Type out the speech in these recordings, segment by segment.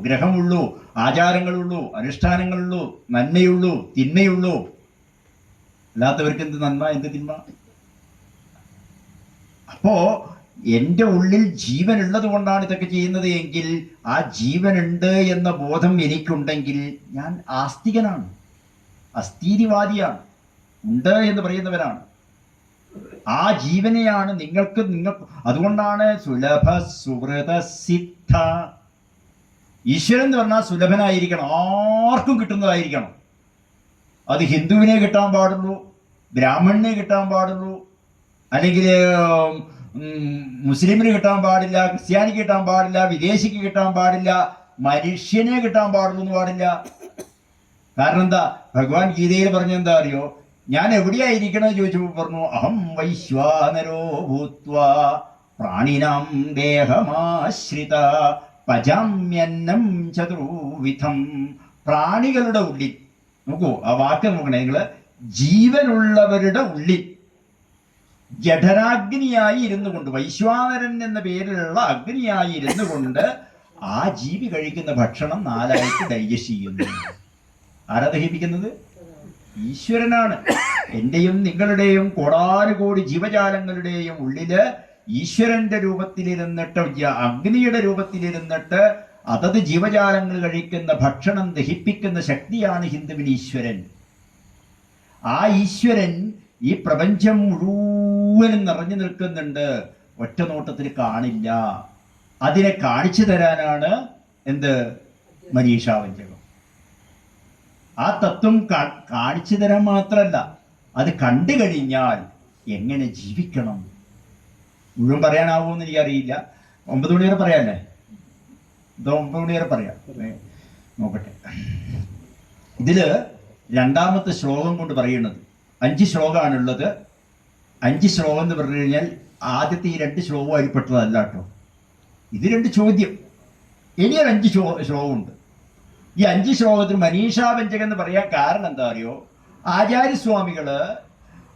ഗ്രഹമുള്ളൂ, ആചാരങ്ങളുള്ളൂ, അനുഷ്ഠാനങ്ങളുള്ളൂ, നന്മയുള്ളൂ, തിന്മയുള്ളൂ. അല്ലാത്തവർക്ക് എന്ത് നന്മ, എന്ത് തിന്മ? അപ്പോ എൻ്റെ ഉള്ളിൽ ജീവനുള്ളത് കൊണ്ടാണ് ഇതൊക്കെ ചെയ്യുന്നത് എങ്കിൽ ആ ജീവനുണ്ട് എന്ന ബോധം എനിക്കുണ്ടെങ്കിൽ ഞാൻ ആസ്തികനാണ്, അസ്ഥീതിവാദിയാണ്, ഉണ്ട് എന്ന് പറയുന്നവരാണ്. ആ ജീവനെയാണ് നിങ്ങൾക്ക് അതുകൊണ്ടാണ് സുലഭ സുഹൃത സിദ്ധ. ഈശ്വരൻ എന്ന് പറഞ്ഞാൽ സുലഭനായിരിക്കണം, ആർക്കും കിട്ടുന്നതായിരിക്കണം. അത് ഹിന്ദുവിനെ കിട്ടാൻ പാടുള്ളൂ, ബ്രാഹ്മണനെ കിട്ടാൻ പാടുള്ളൂ, അല്ലെങ്കിൽ മുസ്ലിമിന് കിട്ടാൻ പാടില്ല, ക്രിസ്ത്യാനിക്ക് കിട്ടാൻ പാടില്ല, വിദേശിക്ക് കിട്ടാൻ പാടില്ല, മനുഷ്യനെ കിട്ടാൻ പാടുള്ളൂ എന്ന് പാടില്ല. കാരണം എന്താ? ഭഗവാൻ ഗീതയിൽ പറഞ്ഞെന്താ അറിയോ? ഞാൻ എവിടെയായിരിക്കണമെന്ന് ചോദിച്ചപ്പോൾ പറഞ്ഞു, അഹം വൈശ്വാനരോ ഭൂത്വാ പ്രാണിനാം ദേഹമാശ്രിത പചാമ്യന്നം ചതുർവിധം. പ്രാണികളുടെ ഉള്ളിൽ, നോക്കൂ ആ വാക്ക് നോക്കണേ നിങ്ങൾ, ജീവനുള്ളവരുടെ ഉള്ളിൽ ജഠരാഗ്നിയായി ഇരുന്നു കൊണ്ട്, വൈശ്വാനരൻ എന്ന പേരിലുള്ള അഗ്നിയായി ഇരുന്നു കൊണ്ട് ആ ജീവി കഴിക്കുന്ന ഭക്ഷണം 4 ആയിട്ട് ഡൈജസ്റ്റ് ചെയ്യുന്നു. ആരാ ദഹിപ്പിക്കുന്നത്? ഈശ്വരനാണ്. എന്റെയും നിങ്ങളുടെയും കോടാനുകോടി ജീവജാലങ്ങളുടെയും ഉള്ളില് ഈശ്വരന്റെ രൂപത്തിലിരുന്നിട്ട്, അഗ്നിയുടെ രൂപത്തിലിരുന്നിട്ട് അതത് ജീവജാലങ്ങൾ കഴിക്കുന്ന ഭക്ഷണം ദഹിപ്പിക്കുന്ന ശക്തിയാണ് ഹിന്ദുവിന് ഈശ്വരൻ. ആ ഈശ്വരൻ ഈ പ്രപഞ്ചം മുഴുവനും നിറഞ്ഞു നിൽക്കുന്നുണ്ട്, ഒറ്റ നോട്ടത്തിൽ കാണില്ല. അതിനെ കാണിച്ചു തരാനാണ് എന്ത്? മനീഷാവഞ്ചകം. ആ തത്വം കാണിച്ചു തരാൻ മാത്രമല്ല, അത് കണ്ടു കഴിഞ്ഞാൽ എങ്ങനെ ജീവിക്കണം മുഴുവൻ പറയാനാവുമെന്ന് എനിക്കറിയില്ല. 9 മണി വരെ പറയാല്ലേ? ഇത് 9 മണി വരെ പറയാം. നോക്കട്ടെ. ഇതില് 2ാമത്തെ ശ്ലോകം കൊണ്ട് പറയുന്നത്, 5 ശ്ലോകമാണുള്ളത്. 5 ശ്ലോകം എന്ന് പറഞ്ഞു കഴിഞ്ഞാൽ ആദ്യത്തെ ഈ 2 ശ്ലോകം അതിൽപ്പെട്ടതല്ല കേട്ടോ. ഇത് 2 ചോദ്യം, ഇനിയൊരു 5 ശ്ലോകമുണ്ട്. ഈ 5 ശ്ലോകത്തിൽ മനീഷാവഞ്ചകം എന്ന് പറയാൻ കാരണം എന്താ അറിയോ? ആചാര്യസ്വാമികള്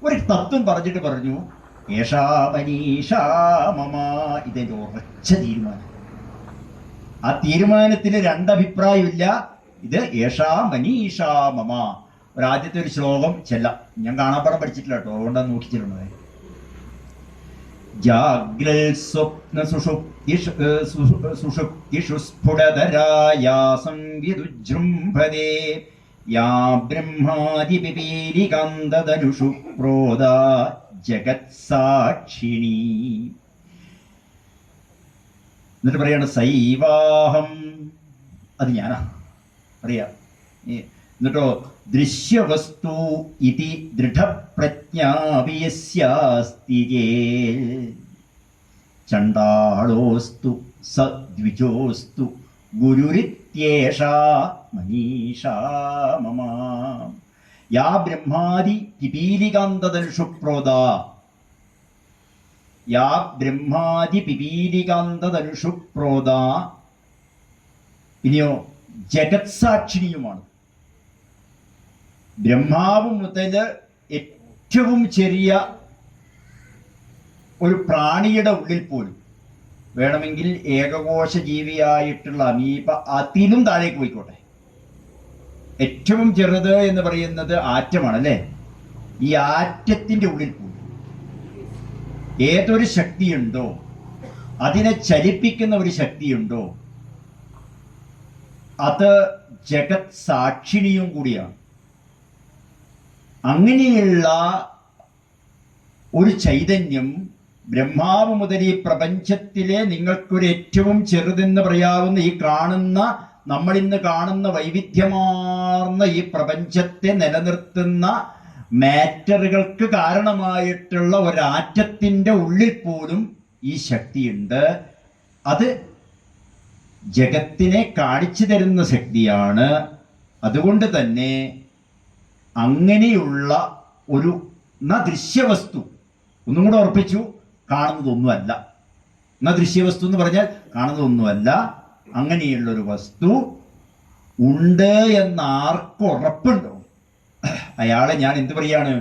ഒരു തത്വം പറഞ്ഞിട്ട് പറഞ്ഞു, ഏഷാ മനീഷാ മമ. ഇതെന്റെ ഉറച്ച തീരുമാനം. ആ തീരുമാനത്തിന് 2 അഭിപ്രായമില്ല. ഇത് ഏഷാ മനീഷാ മമ. ആദ്യത്തെ ഒരു ശ്ലോകം ചെല്ലാം. ഞാൻ കാണാപ്പാടം പഠിച്ചിട്ടില്ല കേട്ടോ, അതുകൊണ്ടാണ് നോക്കിച്ചിരുന്നത്. ജാഗ്രൽ സ്വപ്ന സുഷുപ്തിഷു സ്ഫുടതരായാ സംവിദുജൃംഭതേ യാ ബ്രഹ്മാദി പിപീലികാന്തധനുഷു പ്രോദാ ജഗത്സാക്ഷിണി. എന്നിട്ട് പറയാണ് സൈവാഹം, അത് ഞാനാ പറയാ. എന്നിട്ടോ ദൃശ്യവസ്തു ഇതി ദൃഢപ്രജ്ഞാപിയസ്യാസ്തി ചണ്ഡാളോസ്തു സദ്വിജോസ്തു ഗുരുരിത്യേഷാ മനീഷാ മമ. യാ ബ്രഹ്മാദി പിപീലികാന്തധനുഷു പ്രോദാ. യാ ബ്രഹ്മാദി പിപീലികാന്തധനുഷു പ്രോദാ. ഇനിയോ ജഗത്സാക്ഷിണിയുമാണ്. ബ്രഹ്മാവ് മുതൽ ഏറ്റവും ചെറിയ ഒരു പ്രാണിയുടെ ഉള്ളിൽ പോലും വേണമെങ്കിൽ ഏകകോശ ജീവിയായിട്ടുള്ള അമീബ അതിലും താഴേക്ക് പോയിക്കോട്ടെ. ഏറ്റവും ചെറുത് എന്ന് പറയുന്നത് ആറ്റമാണ് അല്ലേ? ഈ ആറ്റത്തിന്റെ ഉള്ളിൽ പോലും ഏതൊരു ശക്തിയുണ്ടോ, അതിനെ ചലിപ്പിക്കുന്ന ഒരു ശക്തിയുണ്ടോ, അത് ജഗത് സാക്ഷിണിയും കൂടിയാണ്. അങ്ങനെയുള്ള ഒരു ചൈതന്യം ബ്രഹ്മാവ് മുതൽ ഈ പ്രപഞ്ചത്തിലെ നിങ്ങൾക്കൊരു ഏറ്റവും ചെറുതെന്ന് പറയാവുന്ന ഈ കാണുന്ന, നമ്മളിന്ന് കാണുന്ന വൈവിധ്യമാർന്ന ഈ പ്രപഞ്ചത്തെ നിലനിർത്തുന്ന മാറ്ററുകൾക്ക് കാരണമായിട്ടുള്ള ഒരാറ്റത്തിൻ്റെ ഉള്ളിൽ പോലും ഈ ശക്തിയുണ്ട്. അത് ജഗത്തിനെ കാണിച്ചു തരുന്ന ശക്തിയാണ്. അതുകൊണ്ട് തന്നെ അങ്ങനെയുള്ള ഒരു ദൃശ്യവസ്തു, ഒന്നും കൂടെ ഉറപ്പിച്ചു, കാണുന്നതൊന്നുമല്ല. ദൃശ്യവസ്തു എന്ന് പറഞ്ഞാൽ കാണുന്നതൊന്നുമല്ല. അങ്ങനെയുള്ളൊരു വസ്തു ഉണ്ട് എന്ന് ആർക്കും ഉറപ്പുണ്ടോ, അയാളെ ഞാൻ എന്ത് പറയാണ്?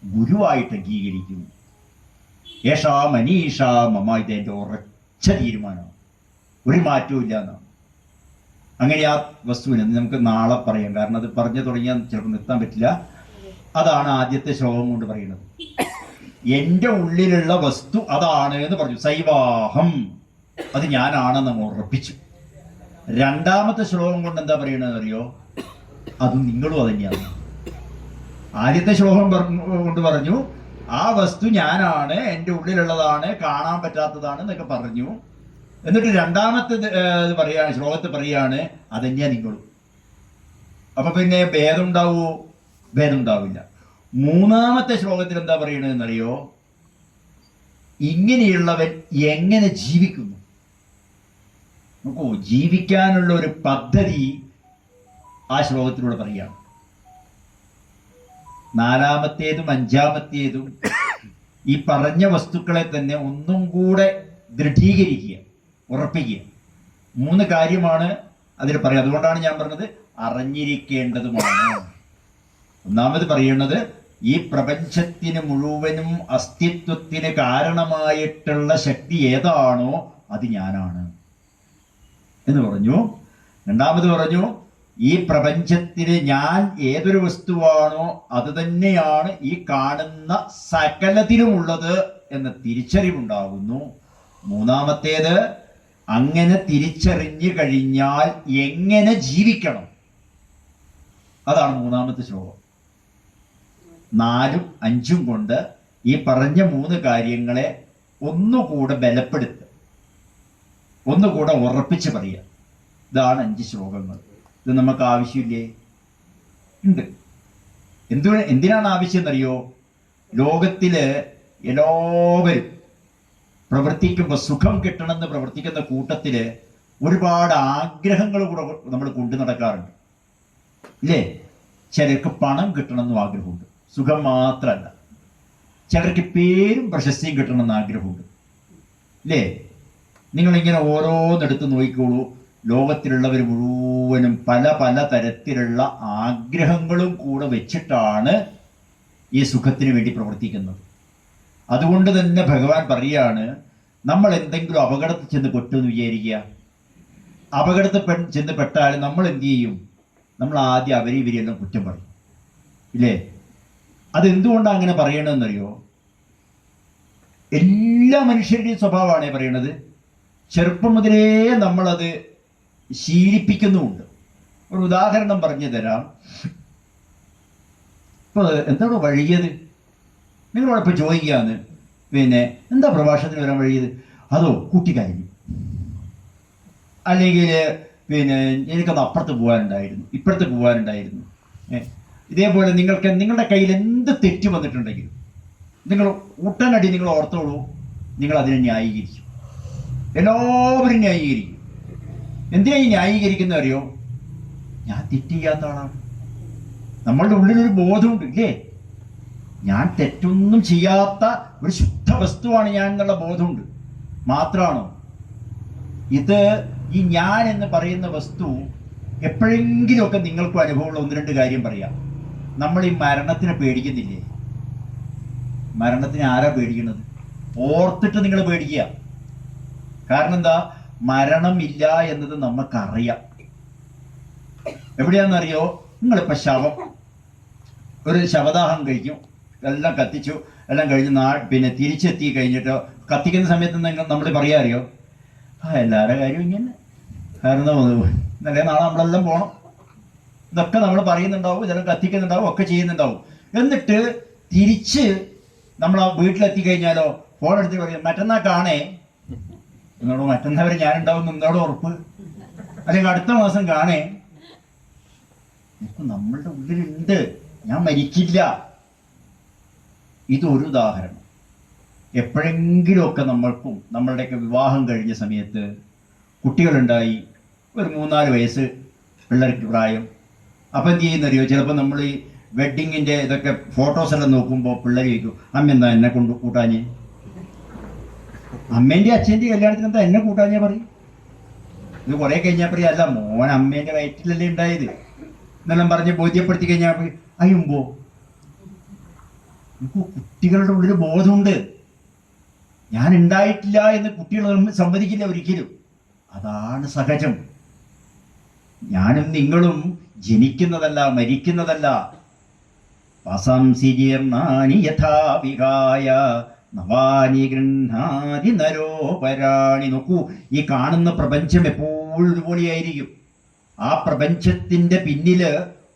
ഗുരുവായിട്ട് അംഗീകരിക്കും. ഏഷാ മനീഷാ മമ. ഇതെൻ്റെ ഉറച്ച തീരുമാനം, ഒരു മാറ്റവും ഇല്ല എന്നാണ്. അങ്ങനെ ആ വസ്തുവിന് നമുക്ക് നാളെ പറയാം, കാരണം അത് പറഞ്ഞു തുടങ്ങിയാൽ ചിലപ്പോൾ നിർത്താൻ പറ്റില്ല. അതാണ് ആദ്യത്തെ ശ്ലോകം കൊണ്ട് പറയുന്നത്. എൻ്റെ ഉള്ളിലുള്ള വസ്തു അതാണ് എന്ന് പറഞ്ഞു. സൈവാഹം, അത് ഞാനാണെന്ന് നമ്മൾ ഉറപ്പിച്ചു. രണ്ടാമത്തെ ശ്ലോകം കൊണ്ട് എന്താ പറയണത് അറിയോ? അത് നിങ്ങളും അത് തന്നെയാണ്. ആദ്യത്തെ ശ്ലോകം കൊണ്ട് പറഞ്ഞു ആ വസ്തു ഞാനാണ്, എൻ്റെ ഉള്ളിലുള്ളതാണ്, കാണാൻ പറ്റാത്തതാണ് എന്നൊക്കെ പറഞ്ഞു. എന്നിട്ട് രണ്ടാമത്തെ പറയാണ്, ശ്ലോകത്തിൽ പറയാണ് അതന്നെയാ നിങ്ങളും. അപ്പൊ പിന്നെ ഭേദം ഉണ്ടാവുമോ? ഭേദം ഉണ്ടാവില്ല. മൂന്നാമത്തെ ശ്ലോകത്തിൽ എന്താ പറയണതെന്നറിയോ? ഇങ്ങനെയുള്ളവൻ എങ്ങനെ ജീവിക്കുന്നു? നോക്കൂ, ജീവിക്കാനുള്ള ഒരു പദ്ധതി ആ ശ്ലോകത്തിലൂടെ പറയുകയാണ്. നാലാമത്തേതും അഞ്ചാമത്തേതും ഈ പറഞ്ഞ വസ്തുക്കളെ തന്നെ ഒന്നും കൂടെ ദൃഢീകരിക്കുക, ഉറപ്പിക്കുക. മൂന്ന് കാര്യമാണ് അതിൽ പറയുക. അതുകൊണ്ടാണ് ഞാൻ പറഞ്ഞത് അറിഞ്ഞിരിക്കേണ്ടതുമാണ്. ഒന്നാമത് പറയുന്നത് ഈ പ്രപഞ്ചത്തിന് മുഴുവനും അസ്തിത്വത്തിന് കാരണമായിട്ടുള്ള ശക്തി ഏതാണോ അത് ഞാനാണ് എന്ന് പറഞ്ഞു. രണ്ടാമത് പറഞ്ഞു ഈ പ്രപഞ്ചത്തിന് ഞാൻ ഏതൊരു വസ്തുവാണോ അത് തന്നെയാണ് ഈ കാണുന്ന സകലത്തിലുമുള്ളത് എന്ന തിരിച്ചറിവുണ്ടാകുന്നു. മൂന്നാമത്തേത് അങ്ങനെ തിരിച്ചറിഞ്ഞു കഴിഞ്ഞാൽ എങ്ങനെ ജീവിക്കണം, അതാണ് മൂന്നാമത്തെ ശ്ലോകം. 4ഉം 5ഉം കൊണ്ട് ഈ പറഞ്ഞ മൂന്ന് കാര്യങ്ങളെ ഒന്നുകൂടെ ബലപ്പെടുത്തുക, ഒന്നുകൂടെ ഉറപ്പിച്ച് പറയുക. ഇതാണ് 5 ശ്ലോകങ്ങൾ. ഇത് നമുക്ക് ആവശ്യമില്ലേ? ഉണ്ട്. എന്തിനാണ് ആവശ്യം എന്നറിയോ? ലോകത്തില് എല്ലാവരും പ്രവർത്തിക്കുമ്പോൾ സുഖം കിട്ടണമെന്ന് പ്രവർത്തിക്കുന്ന കൂട്ടത്തില് ഒരുപാട് ആഗ്രഹങ്ങൾ കൂടെ നമ്മൾ കൊണ്ടു നടക്കാറുണ്ട്, ഇല്ലേ? ചിലർക്ക് പണം കിട്ടണമെന്നും ആഗ്രഹമുണ്ട്, സുഖം മാത്രമല്ല. ചിലർക്ക് പേരും പ്രശസ്തിയും കിട്ടണമെന്ന് ആഗ്രഹമുണ്ട്, ഇല്ലേ? നിങ്ങളിങ്ങനെ ഓരോന്നെടുത്ത് നോക്കിക്കോളൂ. ലോകത്തിലുള്ളവർ മുഴുവനും പല പല തരത്തിലുള്ള ആഗ്രഹങ്ങളും കൂടെ വെച്ചിട്ടാണ് ഈ സുഖത്തിന് വേണ്ടി പ്രവർത്തിക്കുന്നത്. അതുകൊണ്ട് തന്നെ ഭഗവാൻ പറയാണ്, നമ്മൾ എന്തെങ്കിലും അപകടത്തിൽ ചെന്ന് പെട്ടു എന്ന് വിചാരിക്കുക. അപകടത്തിൽ ചെന്ന് പെട്ടാൽ നമ്മൾ എന്ത് ചെയ്യും? നമ്മൾ ആദ്യം അവരെ ഇവരെല്ലാം കുറ്റം പറയും, ഇല്ലേ? അതെന്തുകൊണ്ടാണ് അങ്ങനെ പറയണമെന്നറിയോ? എല്ലാ മനുഷ്യരുടെയും സ്വഭാവമാണ് പറയണത്. ചെറുപ്പം മുതലേ നമ്മളത് ശീലിപ്പിക്കുന്നുമുണ്ട്. ഒരു ഉദാഹരണം പറഞ്ഞു തരാം. ഇപ്പൊ എന്താണ് വഴിയത്? നിങ്ങളോടൊപ്പം ചോദിക്കാന്ന്, പിന്നെ എന്താ പ്രഭാഷണത്തിന് വരാൻ വഴിയത്? അതോ കുട്ടിക്കാര്യം, അല്ലെങ്കിൽ പിന്നെ എനിക്കത് അപ്പുറത്ത് പോകാനുണ്ടായിരുന്നു, ഇപ്പുറത്ത് പോകാനുണ്ടായിരുന്നു. ഇതേപോലെ നിങ്ങളുടെ കയ്യിൽ എന്ത് തെറ്റ് വന്നിട്ടുണ്ടെങ്കിലും നിങ്ങൾ ഉടനടി നിങ്ങൾ ഓർത്തോളൂ, നിങ്ങൾ അതിനെ ന്യായീകരിക്കും. എല്ലാവരും ന്യായീകരിക്കും. എന്തിനാ ഈ ന്യായീകരിക്കുന്ന അറിയോ? ഞാൻ തെറ്റ് ചെയ്യാത്ത ആളാണ്. നമ്മളുടെ ഉള്ളിലൊരു ബോധമുണ്ട്, ഇല്ലേ? ഞാൻ തെറ്റൊന്നും ചെയ്യാത്ത ഒരു ശുദ്ധ വസ്തുവാണ് ഞാൻ എന്നുള്ള ബോധമുണ്ട്. മാത്രമാണോ ഇത്? ഈ ഞാൻ എന്ന് പറയുന്ന വസ്തു എപ്പോഴെങ്കിലുമൊക്കെ നിങ്ങൾക്കും അനുഭവമുള്ള 1-2 കാര്യം പറയാം. നമ്മൾ ഈ മരണത്തിനെ പേടിക്കുന്നില്ലേ? മരണത്തിനെ ആരാ പേടിക്കുന്നത്? ഓർത്തിട്ട് നിങ്ങൾ പേടിക്കുക. കാരണം എന്താ? മരണമില്ല എന്നത് നമുക്കറിയാം. എവിടെയാണെന്നറിയോ? നിങ്ങളിപ്പോൾ ഒരു ശവദാഹം കഴിക്കും, എല്ലാം കത്തിച്ചു, എല്ലാം കഴിഞ്ഞ് പിന്നെ തിരിച്ചെത്തി കഴിഞ്ഞിട്ടോ കത്തിക്കുന്ന സമയത്ത് നമ്മൾ പറയാ അറിയോ? എല്ലാവരുടെ കാര്യവും ഇങ്ങനെ, കാരണം നല്ല നാളെ നമ്മളെല്ലാം പോകണം, ഇതൊക്കെ നമ്മൾ പറയുന്നുണ്ടാവും, ഇതെല്ലാം കത്തിക്കുന്നുണ്ടാവും, ഒക്കെ ചെയ്യുന്നുണ്ടാവും. എന്നിട്ട് തിരിച്ച് നമ്മൾ ആ വീട്ടിലെത്തി കഴിഞ്ഞാലോ ഫോൺ എടുത്ത് പറയും മറ്റന്നാ കാണേ എന്നോട്, മറ്റന്നാവരെ ഞാനുണ്ടാവും എന്നോട് ഉറപ്പ്, അല്ലെങ്കിൽ അടുത്ത മാസം കാണേ. നമ്മളുടെ ഉള്ളിലുണ്ട്, ഞാൻ മരിക്കില്ല. ഇതൊരു ഉദാഹരണം. എപ്പോഴെങ്കിലുമൊക്കെ നമ്മളുടെയൊക്കെ വിവാഹം കഴിഞ്ഞ സമയത്ത് കുട്ടികളുണ്ടായി, ഒരു 3-4 വയസ്സ് പിള്ളേർക്ക് പ്രായം. അപ്പം എന്ത് ചെയ്യുന്നറിയോ? ചിലപ്പോൾ നമ്മൾ ഈ വെഡ്ഡിങ്ങിൻ്റെ ഇതൊക്കെ ഫോട്ടോസ് എല്ലാം നോക്കുമ്പോൾ പിള്ളേർ ചോദിക്കും, അമ്മ എന്താ എന്നെ കൊണ്ട് കൂട്ടാഞ്ഞ്? അമ്മേൻ്റെ അച്ഛൻ്റെ കല്യാണത്തിന് എന്താ എന്നെ കൂട്ടാഞ്ഞേ പറയും. ഇത് കുറേ കഴിഞ്ഞാൽ പറയും, അല്ല മോൻ അമ്മേൻ്റെ വയറ്റിലല്ലേ ഉണ്ടായത് എന്നെല്ലാം പറഞ്ഞ് ബോധ്യപ്പെടുത്തി കഴിഞ്ഞാൽ അയ്യുമ്പോ കുട്ടികളുടെ ഉള്ളിൽ ബോധമുണ്ട്. ഞാൻ ഉണ്ടായിട്ടില്ല എന്ന് കുട്ടികൾ സമ്മതിക്കില്ല ഒരിക്കലും. അതാണ് സഹജം. ഞാനും നിങ്ങളും ജനിക്കുന്നതല്ല, മരിക്കുന്നതല്ല. വസംസിജീർണാനി യഥാ വിഹായ നവാനി ഗൃഹാതി നരോപരാണി. നോക്കൂ, ഈ കാണുന്ന പ്രപഞ്ചം എപ്പോഴും ഒരുപോലെയായിരിക്കും. ആ പ്രപഞ്ചത്തിന്റെ പിന്നില്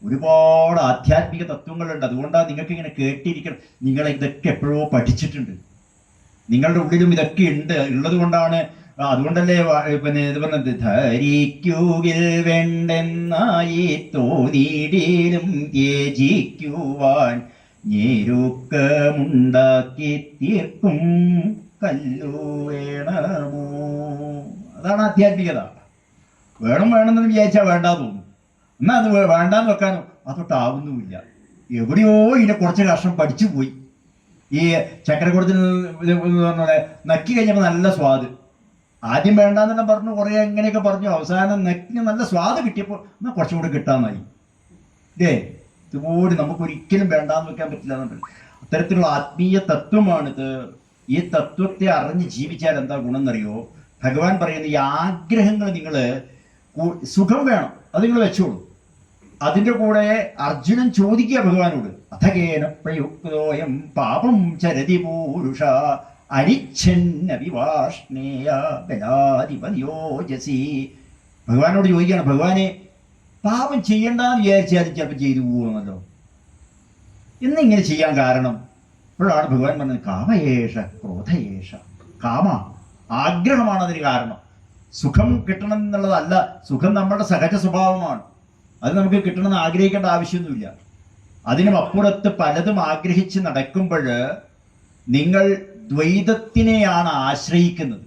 ഒരുപാട് ആധ്യാത്മിക തത്വങ്ങളുണ്ട്. അതുകൊണ്ടാണ് നിങ്ങൾക്ക് ഇങ്ങനെ കേട്ടിരിക്കണം. നിങ്ങൾ ഇതൊക്കെ എപ്പോഴോ പഠിച്ചിട്ടുണ്ട്, നിങ്ങളുടെ ഉള്ളിലും ഇതൊക്കെ ഉള്ളത് കൊണ്ടാണ്. അതുകൊണ്ടല്ലേ പിന്നെ ഇത് പറഞ്ഞത്, ധരിക്കുകിൽ വേണ്ടെന്നായി തോന്നിയിടിലും ത്യജിക്കുവാൻ ഞെരുക്കമുണ്ടാക്കി തീർക്കും കല്ലു വേണമോ. അതാണ് ആധ്യാത്മികത. വേണമെന്ന് വിചാരിച്ചാൽ വേണ്ടാ തോന്നും, എന്നാൽ അത് വേണ്ടാന്ന് വെക്കാനോ അതൊട്ടാവുന്നുമില്ല. എവിടെയോ ഇതിനെ കുറച്ച് കഷ്ണം പഠിച്ചു പോയി. ഈ ചക്കരക്കുടത്തിന് പറഞ്ഞ നക്കി കഴിഞ്ഞപ്പോൾ നല്ല സ്വാദ്. ആദ്യം വേണ്ടാന്നെല്ലാം പറഞ്ഞു, കുറേ എങ്ങനെയൊക്കെ പറഞ്ഞു, അവസാനം നക്കി നല്ല സ്വാദ് കിട്ടിയപ്പോൾ എന്നാൽ കുറച്ചും കൂടി കിട്ടാന്നായി. ഇതുപോലെ നമുക്കൊരിക്കലും വേണ്ടാന്ന് വെക്കാൻ പറ്റില്ല എന്നുണ്ട്. അത്തരത്തിലുള്ള ആത്മീയ തത്വമാണിത്. ഈ തത്വത്തെ അറിഞ്ഞ് ജീവിച്ചാൽ എന്താ ഗുണം എന്നറിയോ? ഭഗവാൻ പറയുന്ന ഈ ആഗ്രഹങ്ങൾ, നിങ്ങൾ സുഖം വേണം, അത് നിങ്ങൾ വെച്ചോളൂ. അതിൻ്റെ കൂടെ അർജുനൻ ചോദിക്കുക ഭഗവാനോട്, അഥകേന പ്രയുക്തോയം പാപം ചരതി പൂരുഷ അനിച്ഛന്ന വിവാഷ്ണേയ ബലാധിപനിയോജസി. ഭഗവാനോട് ചോദിക്കുകയാണ്, ഭഗവാനെ പാപം ചെയ്യണ്ടെന്ന് വിചാരിച്ചാലും ചിലപ്പോൾ ചെയ്തു പോകുമല്ലോ, എന്നിങ്ങനെ ചെയ്യാൻ കാരണം? അപ്പോഴാണ് ഭഗവാൻ പറഞ്ഞത്, കാമയേഷ ക്രോധയേഷ. കാമ, ആഗ്രഹമാണ് അതിന് കാരണം. സുഖം കിട്ടണം എന്നുള്ളതല്ല. സുഖം നമ്മുടെ സഹജ സ്വഭാവമാണ്. അത് നമുക്ക് കിട്ടണമെന്ന് ആഗ്രഹിക്കേണ്ട ആവശ്യമൊന്നുമില്ല. അതിനും അപ്പുറത്ത് പലതും ആഗ്രഹിച്ച് നടക്കുമ്പോൾ നിങ്ങൾ ദ്വൈതത്തിനെയാണ് ആശ്രയിക്കുന്നത്.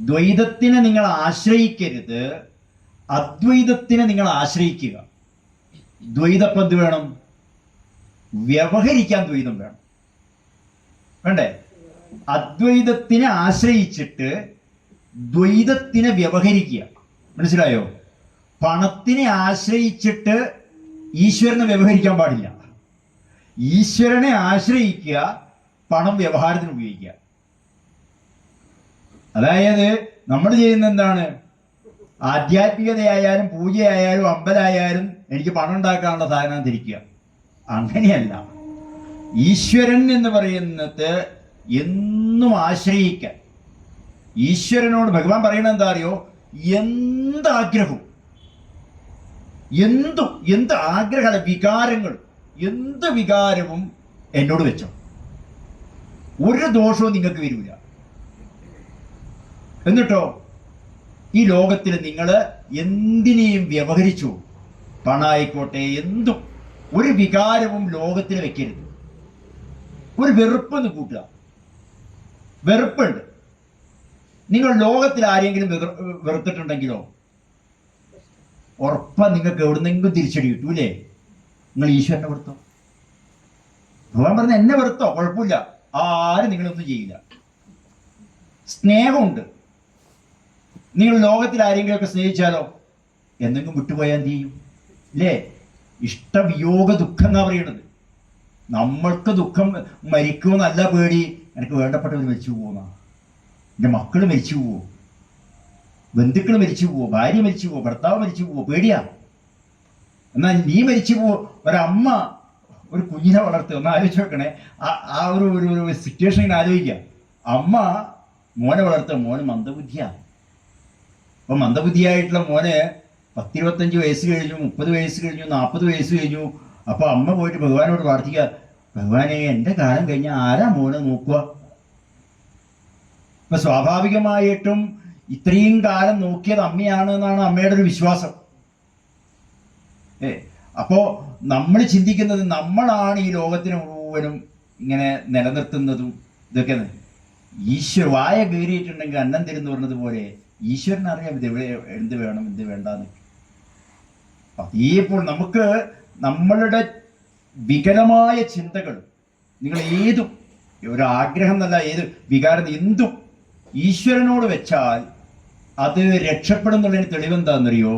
ദ്വൈതത്തിനെ നിങ്ങൾ ആശ്രയിക്കരുത്, അദ്വൈതത്തിനെ നിങ്ങൾ ആശ്രയിക്കുക. ദ്വൈതപ്പം എന്ത് വേണം? വ്യവഹരിക്കാൻ ദ്വൈതം വേണം, വേണ്ടേ? അദ്വൈതത്തിനെ ആശ്രയിച്ചിട്ട് ദ്വൈതത്തിനെ വ്യവഹരിക്കുക. മനസ്സിലായോ? പണത്തിനെ ആശ്രയിച്ചിട്ട് ഈശ്വരനെ വ്യവഹരിക്കാൻ പാടില്ല. ഈശ്വരനെ ആശ്രയിക്കുക, പണം വ്യവഹാരത്തിന് ഉപയോഗിക്കുക. അതായത് നമ്മൾ ചെയ്യുന്ന എന്താണ്? ആധ്യാത്മികതയായാലും പൂജയായാലും അമ്പലമായാലും എനിക്ക് പണം ഉണ്ടാക്കാനുള്ള സാധനം ധരിക്കുക. അങ്ങനെയല്ല. ഈശ്വരൻ എന്ന് പറയുന്നത് എന്നും ആശ്രയിക്കാൻ. ഈശ്വരനോട് ഭഗവാൻ പറയുന്നത് എന്താ അറിയോ? എന്താഗ്രഹവും, എന്ത് ആഗ്രഹ വികാരങ്ങൾ, എന്ത് വികാരവും എന്നോട് വെച്ചോ, ഒരു ദോഷവും നിങ്ങൾക്ക് വരില്ല. എന്നിട്ടോ ഈ ലോകത്തിൽ നിങ്ങൾ എന്തിനേയും വ്യവഹരിച്ചു, പണമായിക്കോട്ടെ, എന്തും, ഒരു വികാരവും ലോകത്തിൽ വെക്കരുത്. ഒരു വെറുപ്പെന്ന് കൂട്ടുക. വെറുപ്പുണ്ട്. നിങ്ങൾ ലോകത്തിൽ ആരെങ്കിലും വെറുത്തിട്ടുണ്ടെങ്കിലോ ഉറപ്പാ നിങ്ങൾക്ക് എവിടുന്നെങ്കിലും തിരിച്ചടി കിട്ടൂലേ? നിങ്ങൾ ഈശ്വരനെ വെറുത്തോ? ഭഗവാൻ പറഞ്ഞ എന്നെ വെറുത്തോ, കുഴപ്പമില്ല, ആരും നിങ്ങളൊന്നും ചെയ്യില്ല. സ്നേഹമുണ്ട്. നിങ്ങൾ ലോകത്തിൽ ആരെങ്കിലുമൊക്കെ സ്നേഹിച്ചാലോ എന്തെങ്കിലും വിട്ടുപോയാൽ എന്ത് ചെയ്യും? ഇല്ലേ? ഇഷ്ടവിയോഗ ദുഃഖം എന്നാ പറയണത്. നമ്മൾക്ക് ദുഃഖം മരിക്കുമെന്നല്ല പേടി, എനിക്ക് വേണ്ടപ്പെട്ടവർ മരിച്ചു പോകുന്ന, എൻ്റെ മക്കൾ മരിച്ചു പോവോ, ബന്ധുക്കൾ മരിച്ചു പോവോ, ഭാര്യ മരിച്ചു പോവോ, ഭർത്താവ് മരിച്ചു പോവോ, പേടിയാ. എന്നാൽ നീ മരിച്ചു പോവോ? ഒരമ്മ ഒരു കുഞ്ഞിനെ വളർത്തുക, ഒന്ന് ആലോചിച്ച് വെക്കണേ. ആ ഒരു സിറ്റുവേഷൻ ഇങ്ങനെ ആലോചിക്കുക. അമ്മ മോനെ വളർത്തുക, മോന് മന്ദബുദ്ധിയാണ്. അപ്പൊ മന്ദബുദ്ധിയായിട്ടുള്ള മോന് 10-25 വയസ്സ് കഴിഞ്ഞു, 30 വയസ്സ് കഴിഞ്ഞു, 40 വയസ്സ് കഴിഞ്ഞു. അപ്പൊ അമ്മ പോയിട്ട് ഭഗവാനോട് പ്രാർത്ഥിക്കുക, ഭഗവാനെ എൻ്റെ കാലം കഴിഞ്ഞാൽ ആരാ മോനെ നോക്കുക? ഇപ്പൊ സ്വാഭാവികമായിട്ടും ഇത്രയും കാലം നോക്കിയത് അമ്മയാണ് എന്നാണ് അമ്മയുടെ ഒരു വിശ്വാസം. അപ്പോ നമ്മൾ ചിന്തിക്കുന്നത് നമ്മളാണ് ഈ ലോകത്തിന് മുഴുവനും ഇങ്ങനെ നിലനിർത്തുന്നതും ഇതൊക്കെ. ഈശ്വര വായ കീറിയിട്ടുണ്ടെങ്കിൽ അന്നം തരുന്ന് പറഞ്ഞതുപോലെ ഈശ്വരനറിയാം ഇത് എവിടെ, എന്ത് വേണം, എന്ത് വേണ്ടാന്ന്. അതേപ്പോൾ നമുക്ക് നമ്മളുടെ വികലമായ ചിന്തകൾ, നിങ്ങൾ ഏതും, ഒരു ആഗ്രഹം എന്നല്ല, ഏത് വികാരം എന്തും ഈശ്വരനോട് വെച്ചാൽ അത് രക്ഷപ്പെടുന്നുള്ളതിന് തെളിവെന്താണെന്നറിയോ?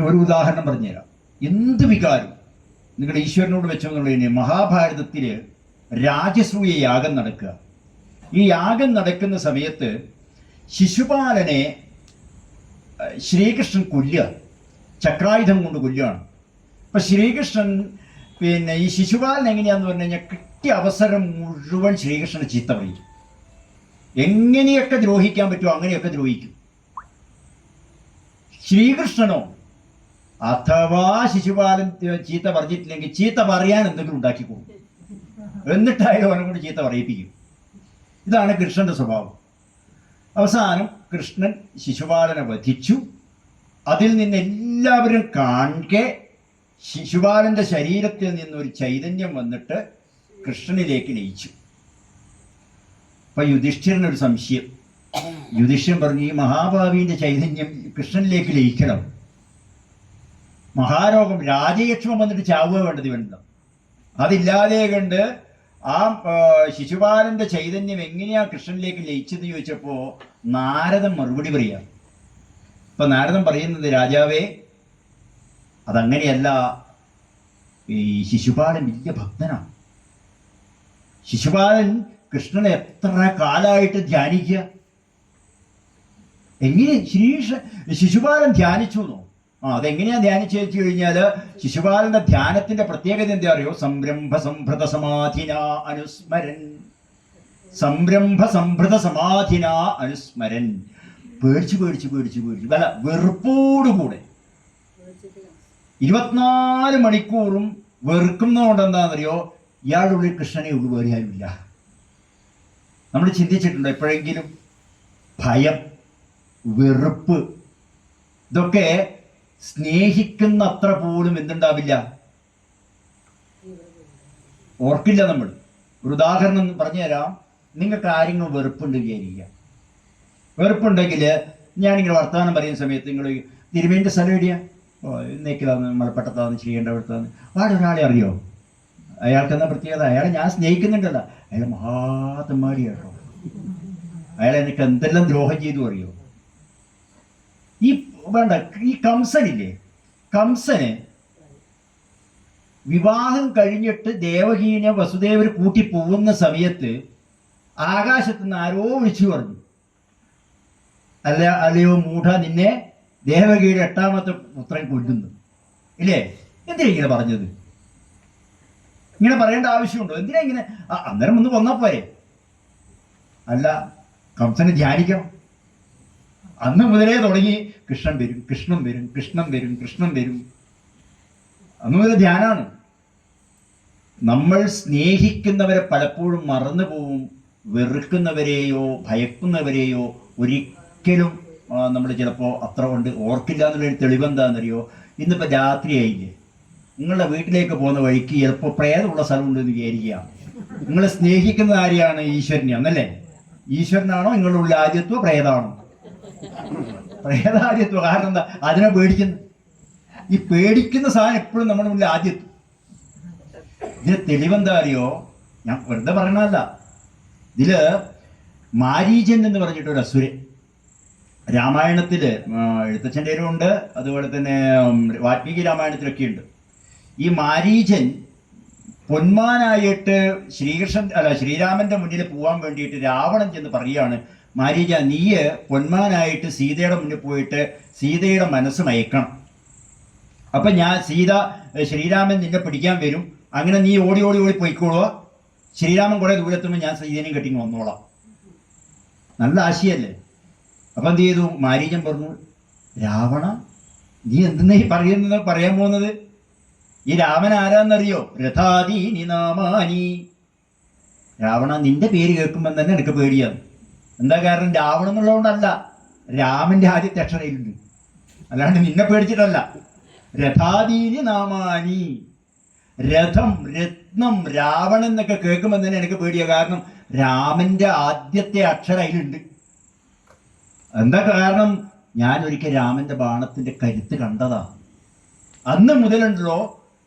ഒരു ഉദാഹരണം പറഞ്ഞുതരാം. എന്ത് വികാരം നിങ്ങൾ ഈശ്വരനോട് വെച്ചെന്നുള്ളതിന്, മഹാഭാരതത്തില് രാജസൂയ യാഗം നടക്കുക. ഈ യാഗം നടക്കുന്ന സമയത്ത് ശിശുപാലനെ ശ്രീകൃഷ്ണൻ കൊല്ലുക, ചക്രായുധം കൊണ്ട് കൊല്ലുകയാണ്. അപ്പം ശ്രീകൃഷ്ണൻ പിന്നെ ഈ ശിശുപാലൻ എങ്ങനെയാന്ന് പറഞ്ഞു കഴിഞ്ഞാൽ കിട്ടിയ അവസരം മുഴുവൻ ശ്രീകൃഷ്ണനെ ചീത്ത പറയും. എങ്ങനെയൊക്കെ ദ്രോഹിക്കാൻ പറ്റുമോ അങ്ങനെയൊക്കെ ദ്രോഹിക്കും. ശ്രീകൃഷ്ണനോ അഥവാ ശിശുപാലൻ ചീത്ത പറഞ്ഞിട്ടില്ലെങ്കിൽ ചീത്ത പറയാൻ എന്തെങ്കിലും ഉണ്ടാക്കിക്കൊടുക്കും, എന്നിട്ടായാലും അവനെ കൊണ്ട് ചീത്ത പറയിപ്പിക്കും. ഇതാണ് കൃഷ്ണന്റെ സ്വഭാവം. അവസാനം കൃഷ്ണൻ ശിശുപാലനെ വധിച്ചു. അതിൽ നിന്ന് എല്ലാവരും കാണെ ശിശുപാലന്റെ ശരീരത്തിൽ നിന്നൊരു ചൈതന്യം വന്നിട്ട് കൃഷ്ണനിലേക്ക് ലയിച്ചു. അപ്പൊ യുധിഷ്ഠിരനൊരു സംശയം. യുധിഷ്ഠിരൻ പറഞ്ഞു, ഈ മഹാഭാവിന്റെ ചൈതന്യം കൃഷ്ണനിലേക്ക് ലയിക്കണം, മഹാരോഗം രാജയക്ഷമം വന്നിട്ട് ചാവുക വേണ്ടത് വേണ്ട. അതില്ലാതെ കണ്ട് ആ ശിശുപാലന്റെ ചൈതന്യം എങ്ങനെയാ കൃഷ്ണനിലേക്ക് ലയിച്ചെന്ന് ചോദിച്ചപ്പോ നാരദൻ മറുപടി പറയാം. ഇപ്പൊ നാരദൻ പറയുന്നത്, രാജാവേ അതങ്ങനെയല്ല, ഈ ശിശുപാലൻ വലിയ ഭക്തനാണ്. ശിശുപാലൻ കൃഷ്ണനെ എത്ര കാലമായിട്ട് ധ്യാനിക്കുക. എങ്ങനെ ശിശുപാലൻ ധ്യാനിച്ചു എന്നോ? അതെങ്ങനെയാ ധ്യാനിച്ചു വെച്ച് കഴിഞ്ഞാൽ ശിശുപാലന്റെ ധ്യാനത്തിന്റെ പ്രത്യേകത എന്താ അറിയോ? സംരംഭ സംഭൃത സമാധിന അനുസ്മരൻ. സംരംഭ സംഭൃത സമാധിന അനുസ്മരൻ. പേടിച്ചു പേടിച്ചു പേടിച്ചു പേടിച്ചു അല്ല, വെറുപ്പോടുകൂടെ 24 മണിക്കൂറും വെറുക്കുന്നതുകൊണ്ട് എന്താണെന്നറിയോ? ഇയാളുടെ ഉള്ളിൽ കൃഷ്ണനെ ഉള്ളു, വേറെ ആരുമില്ല. നമ്മൾ ചിന്തിച്ചിട്ടുണ്ടോ എപ്പോഴെങ്കിലും? ഭയം, വെറുപ്പ്, ഇതൊക്കെ സ്നേഹിക്കുന്ന അത്ര പോലും എന്തുണ്ടാവില്ല, ഓർക്കില്ല. നമ്മൾ ഒരു ഉദാഹരണം പറഞ്ഞു തരാം. നിങ്ങൾക്ക് ആരെങ്കിലും വെറുപ്പുണ്ട് വിചാരിക്കുക. വെറുപ്പുണ്ടെങ്കിൽ ഞാനിങ്ങനെ വർത്തമാനം പറയുന്ന സമയത്ത് നിങ്ങൾ തിരുമേൻ്റെ സ്ഥലം എവിടെയാ? ഇന്നേക്കിലാന്ന്, മലപ്പട്ടത്താന്ന്, ചെയ്യേണ്ടവിടത്താന്ന്. അവിടെ ഒരാളെ അറിയോ? അയാൾക്കെന്താ പ്രത്യേകത? അയാളെ ഞാൻ സ്നേഹിക്കുന്നുണ്ടല്ല, അയാൾ മഹാത്തമ്മാടിയാട്ടോ. അയാൾ എനിക്ക് എന്തെല്ലാം ദ്രോഹം ചെയ്തു അറിയോ? ഈ വേണ്ട, ഈ കംസനില്ലേ, കംസന് വിവാഹം കഴിഞ്ഞിട്ട് ദേവകീനെ വസുദേവർ കൂട്ടി പോകുന്ന സമയത്ത് ആകാശത്ത് നിന്ന് ആരോ വിളിച്ചു പറഞ്ഞു, അല്ലയോ മൂഢ, നിന്നെ ദേവകിയുടെ 8ാമത്തെ പുത്രൻ കൊല്ലുന്നു. ഇല്ലേ? എന്തിനാ ഇങ്ങനെ പറഞ്ഞത്? ഇങ്ങനെ പറയേണ്ട ആവശ്യമുണ്ടോ? എന്തിനാ ഇങ്ങനെ? അന്നേരം ഒന്ന് കൊന്നാ പോരെ? അല്ല, കംസനെ ധ്യാനിക്കണം. അന്ന് മുതലേ തുടങ്ങി കൃഷ്ണൻ വരും, കൃഷ്ണൻ വരും, കൃഷ്ണൻ വരും, കൃഷ്ണൻ വരും. അന്ന് മുതൽ ധ്യാനാണ്. നമ്മൾ സ്നേഹിക്കുന്നവരെ പലപ്പോഴും മറന്നു പോവും. വെറുക്കുന്നവരെയോ ഭയക്കുന്നവരെയോ ഒരിക്കലും നമ്മൾ ചിലപ്പോൾ അത്ര കൊണ്ട് ഓർക്കില്ല എന്നുള്ളൊരു തെളിവെന്താണെന്നറിയോ? ഇന്നിപ്പോൾ രാത്രിയായില്ലേ, നിങ്ങളുടെ വീട്ടിലേക്ക് പോകുന്ന വഴിക്ക് ചിലപ്പോൾ പ്രേതമുള്ള സ്ഥലമുണ്ടെന്ന് വിചാരിക്കുക. നിങ്ങൾ സ്നേഹിക്കുന്ന ആരെയാണ്? ഈശ്വരനെയാണല്ലേ? ഈശ്വരനാണോ നിങ്ങളുടെ ഉള്ളിൽ ആദ്യത്വം? പ്രേതാണോ? പ്രേതാദ്യത്വം. കാരണം എന്താ? അതിനെ പേടിക്കുന്നു. ഈ പേടിക്കുന്ന സാധനം എപ്പോഴും നമ്മുടെ മുന്നിൽ ആദ്യത്വം. ഇതിന് തെളിവെന്താ അറിയോ? ഞാൻ വെറുതെ പറയണതല്ല. ഇതില് മാരീചൻ എന്ന് പറഞ്ഞിട്ടൊരു അസുരൻ രാമായണത്തില് എഴുത്തച്ഛൻ്റെ ഉണ്ട്, അതുപോലെ തന്നെ വാൽമീകി രാമായണത്തിലൊക്കെ ഉണ്ട്. ഈ മാരീചൻ പൊന്മാനായിട്ട് ശ്രീരാമന്റെ മുന്നിൽ പോകാൻ വേണ്ടിയിട്ട് രാവണൻ ചെന്ന് പറയുകയാണ്, മാരീച, നീയ് പൊന്മാനായിട്ട് സീതയുടെ മുന്നിൽ പോയിട്ട് സീതയുടെ മനസ്സ് മയക്കണം. അപ്പം ശ്രീരാമൻ നിന്നെ പിടിക്കാൻ വരും, അങ്ങനെ നീ ഓടി ഓടി ഓടി പോയിക്കോളുക. ശ്രീരാമൻ കുറേ ദൂരത്തുമ്പോൾ ഞാൻ സീതനെയും കെട്ടിങ് വന്നോളാം. നല്ല ആശയല്ലേ? അപ്പം എന്ത് ചെയ്തു? മാരീചൻ പറഞ്ഞു, രാവണ, നീ എന്തെന്നാ ഈ പറയാൻ പോകുന്നത്? ഈ രാമൻ ആരാന്നറിയോ? രഥാദീനി നാമാനി. രാവണ, നിന്റെ പേര് കേൾക്കുമ്പോൾ തന്നെ എനിക്ക് പേടിയാണ്. എന്താ കാരണം? രാവണൻ എന്നുള്ളതുകൊണ്ടല്ല, രാമന്റെ ആദ്യത്തെ അക്ഷരയിലുണ്ട്, അല്ലാണ്ട് നിന്നെ പേടിച്ചിട്ടല്ല. രഥാദീനി നാമാനി. രഥം, രത്നം, രാവണൻ എന്നൊക്കെ കേൾക്കുമ്പോൾ തന്നെ എനിക്ക് പേടിയാണ്. കാരണം രാമന്റെ ആദ്യത്തെ അക്ഷരം അതിലുണ്ട്. എന്താ കാരണം? ഞാൻ ഒരിക്കൽ രാമന്റെ ബാണത്തിന്റെ കരുത്ത് കണ്ടതാ. അന്ന് മുതലുണ്ടല്ലോ,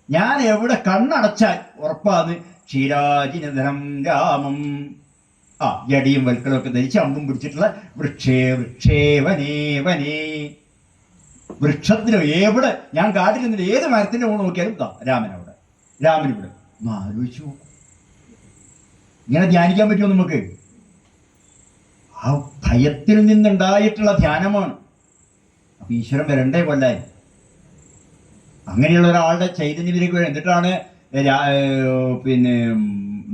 ഞാൻ എവിടെ കണ്ണടച്ചാൽ ഉറപ്പാന്ന് ക്ഷീരാജിനധരം രാമം. ജടിയും വൽക്കളൊക്കെ ധരിച്ച് അമ്പും പിടിച്ചിട്ടുള്ള വൃക്ഷേ വനേ വനേ. വൃക്ഷത്തിലോ എവിടെ ഞാൻ കാട്ടിൽ നിന്നിട്ട് ഏത് മരത്തിന്റെ മുകളിൽ നോക്കിയാലും രാമൻ അവിടെ, രാമൻ ഇവിടെ. ഒന്ന് ആലോചിച്ചു നോക്കും. ഇങ്ങനെ ധ്യാനിക്കാൻ പറ്റുമോ നമുക്ക്? ആ ഭയത്തിൽ നിന്നുണ്ടായിട്ടുള്ള ധ്യാനമാണ്. അപ്പൊ ഈശ്വരൻ വരണ്ടേ കൊല്ലാൻ? അങ്ങനെയുള്ള ഒരാളുടെ ചൈതന്യത്തിലേക്ക് വരും. എന്നിട്ടാണ് പിന്നെ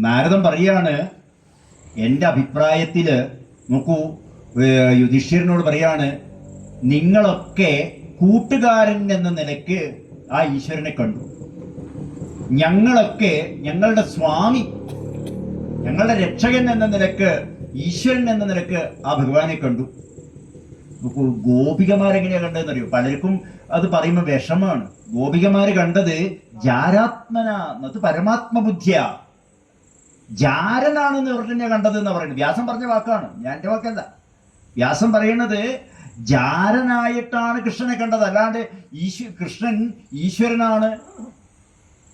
നാരദൻ പറയാണ്, എൻ്റെ അഭിപ്രായത്തില് നോക്കൂ, യുധിഷ്ഠിരനോട് പറയാണ്, നിങ്ങളൊക്കെ കൂട്ടുകാരൻ എന്ന നിലയ്ക്ക് ആ ഈശ്വരനെ കണ്ടു, ഞങ്ങളൊക്കെ ഞങ്ങളുടെ സ്വാമി, ഞങ്ങളുടെ രക്ഷകൻ എന്ന നിലക്ക്, ഈശ്വരൻ എന്ന നിലക്ക് ആ ഭഗവാനെ കണ്ടു. ഗോപികമാരെങ്ങനെയാ കണ്ടതെന്നറിയോ? പലർക്കും അത് പറയുമ്പോൾ വിഷമാണ്. ഗോപികമാര് കണ്ടത് ജാരാത്മന, അത് പരമാത്മബുദ്ധിയ, ജാരനാണെന്ന് ഇവർ തന്നെ കണ്ടത് എന്ന് പറയുന്നത്. വ്യാസം പറഞ്ഞ വാക്കാണ്, ഞാൻ എൻ്റെ വാക്കല്ല. വ്യാസം പറയുന്നത് ജാരനായിട്ടാണ് കൃഷ്ണനെ കണ്ടത്, അല്ലാണ്ട് കൃഷ്ണൻ ഈശ്വരനാണ്,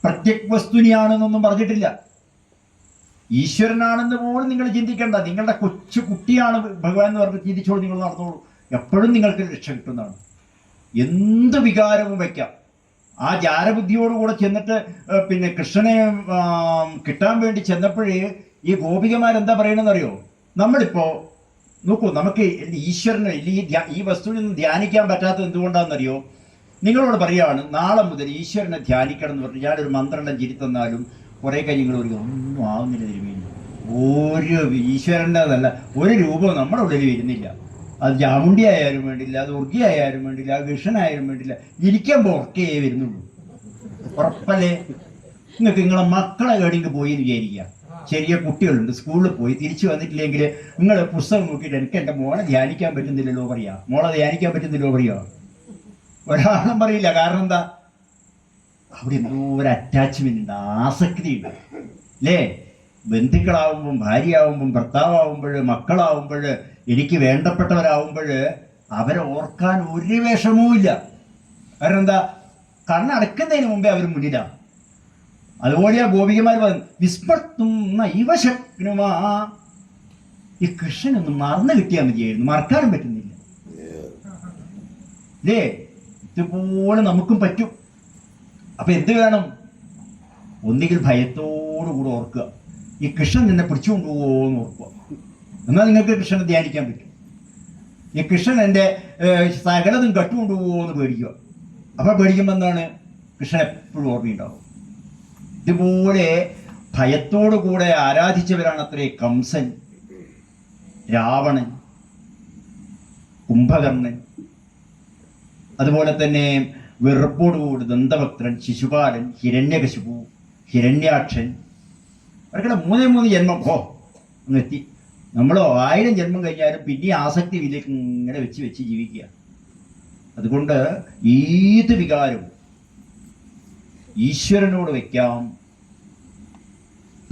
പ്രത്യഗ്വസ്തുനിയാണെന്നൊന്നും പറഞ്ഞിട്ടില്ല. ഈശ്വരനാണെന്ന് പോലും നിങ്ങൾ ചിന്തിക്കേണ്ട. നിങ്ങളുടെ കൊച്ചു കുട്ടിയാണ് ഭഗവാൻ എന്ന് പറഞ്ഞ് ചിന്തിച്ചോളൂ, നിങ്ങൾ നടന്നോളൂ, എപ്പോഴും നിങ്ങൾക്ക് രക്ഷ കിട്ടുന്നതാണ്. എന്ത് വികാരവും വയ്ക്കാം. ആ ജാരബുദ്ധിയോടുകൂടെ ചെന്നിട്ട് പിന്നെ കൃഷ്ണനെ കിട്ടാൻ വേണ്ടി ചെന്നപ്പോഴേ ഈ ഗോപികമാരെന്താ പറയണമെന്നറിയോ? നമ്മളിപ്പോ നോക്കൂ, നമുക്ക് ഈശ്വരനെ ഈ വസ്തുവിൽ നിന്ന് ധ്യാനിക്കാൻ പറ്റാത്തത് എന്തുകൊണ്ടാണെന്നറിയോ? നിങ്ങളോട് പറയാണ്, നാളെ മുതൽ ഈശ്വരനെ ധ്യാനിക്കണം എന്ന് പറഞ്ഞ് ഞാനൊരു മന്ത്രം ചിരിത്തന്നാലും കുറെ കഴിഞ്ഞ് ഒരു ഒന്നും ആവുന്നില്ല തിരുമേനി. ഒരു ഈശ്വരൻ്റെ അതല്ല, ഒരു രൂപവും നമ്മുടെ ഉള്ളിൽ വരുന്നില്ല. അത് ചാമുണ്ടി ആയാലും വേണ്ടില്ല, അത് ഉർഗി ആയാലും വേണ്ടില്ല, അത് കൃഷ്ണനായാലും വേണ്ടില്ല, ഇരിക്കുമ്പോൾ ഒക്കെ വരുന്നുള്ളൂ. ഉറപ്പല്ലേ? നിങ്ങൾക്ക് നിങ്ങളെ മക്കളെ എവിടെയെങ്കിലും പോയി എന്ന് വിചാരിക്കുക. ചെറിയ കുട്ടികളുണ്ട്, സ്കൂളിൽ പോയി തിരിച്ചു വന്നിട്ടില്ലെങ്കിൽ നിങ്ങൾ പുസ്തകം നോക്കിയിട്ട് എനിക്ക് എൻ്റെ മോളെ ധ്യാനിക്കാൻ പറ്റുന്നില്ലല്ലോ പറയാ, മോളെ ധ്യാനിക്കാൻ പറ്റുന്നില്ലോ പറയാ. ഒരാളും പറയില്ല. കാരണം എന്താ? അവിടെ എന്തോ ഒരു അറ്റാച്ച്മെന്റ് ഉണ്ട്, ആസക്തി ഉണ്ട് അല്ലേ? ബന്ധുക്കളാവുമ്പം, ഭാര്യയാവുമ്പം, ഭർത്താവുമ്പോൾ, മക്കളാവുമ്പോൾ, എനിക്ക് വേണ്ടപ്പെട്ടവരാവുമ്പോൾ അവരെ ഓർക്കാൻ ഒരു വിഷമവും ഇല്ല. കാരണം എന്താ? കണ്ണടക്കുന്നതിന് മുമ്പേ അവർ മുന്നിലാണ്. അതുപോലെയാ ഗോപികമാർ പറഞ്ഞു, വിസ്മർത്തും നൈവശക്നുമാ. ഈ കൃഷ്ണനൊന്നും മറന്നു കിട്ടിയാൽ മതിയായിരുന്നു, മറക്കാനും പറ്റുന്നില്ല അല്ലേ? ഇതുപോലെ നമുക്കും പറ്റും. അപ്പൊ എന്ത് വേണം? ഒന്നുകിൽ ഭയത്തോടുകൂടെ ഓർക്കുക, ഈ കൃഷ്ണൻ നിന്നെ പിടിച്ചുകൊണ്ടുപോകുമെന്ന് ഓർക്കുക. എന്നാൽ നിങ്ങൾക്ക് കൃഷ്ണനെ ധ്യാനിക്കാൻ പറ്റും. ഈ കൃഷ്ണൻ എൻ്റെ സകലതും കട്ടുകൊണ്ടുപോകുമെന്ന് പേടിക്കുക. അപ്പൊ പേടിക്കുമ്പോൾ എന്താണ്? കൃഷ്ണൻ എപ്പോഴും ഓർമ്മയുണ്ടാവും. ഇതുപോലെ ഭയത്തോടുകൂടെ ആരാധിച്ചവരാണ് അത്രേ കംസൻ, രാവണൻ, കുംഭകർണൻ, അതുപോലെ തന്നെ വെറുപ്പോടുകൂടി ദന്തഭക്തൻ, ശിശുപാലൻ, ഹിരണ്യകശിപു, ഹിരണ്യാക്ഷൻ. അവർക്കുള്ള 3 ജന്മം അങ്ങെത്തി. നമ്മളോ 1000 ജന്മം കഴിഞ്ഞാലും പിന്നെ ആസക്തി ഇതിലേക്ക് ഇങ്ങനെ വെച്ച് വെച്ച് ജീവിക്കുക. അതുകൊണ്ട് ഏത് വികാരവും ഈശ്വരനോട് വയ്ക്കാം.